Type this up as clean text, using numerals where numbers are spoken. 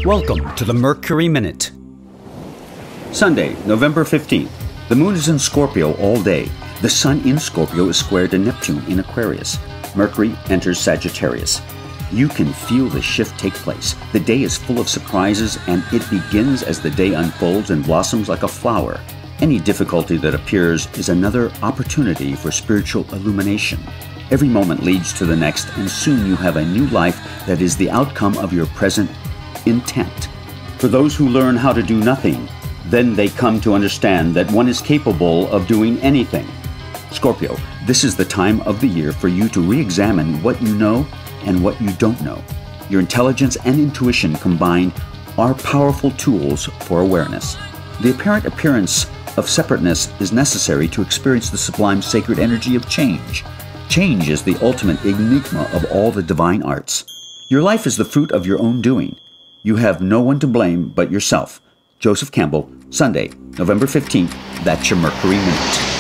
Welcome to the Mercury Minute. Sunday, November 15th. The moon is in Scorpio all day. The sun in Scorpio is square to Neptune in Aquarius. Mercury enters Sagittarius. You can feel the shift take place. The day is full of surprises, and it begins as the day unfolds and blossoms like a flower. Any difficulty that appears is another opportunity for spiritual illumination. Every moment leads to the next, and soon you have a new life that is the outcome of your present intent. For those who learn how to do nothing, then they come to understand that one is capable of doing anything. Scorpio, this is the time of the year for you to re-examine what you know and what you don't know. Your intelligence and intuition combined are powerful tools for awareness. The apparent appearance of separateness is necessary to experience the sublime sacred energy of change. Change is the ultimate enigma of all the divine arts. Your life is the fruit of your own doing. You have no one to blame but yourself. Joseph Campbell, Sunday, November 15th. That's your Mercury Minute.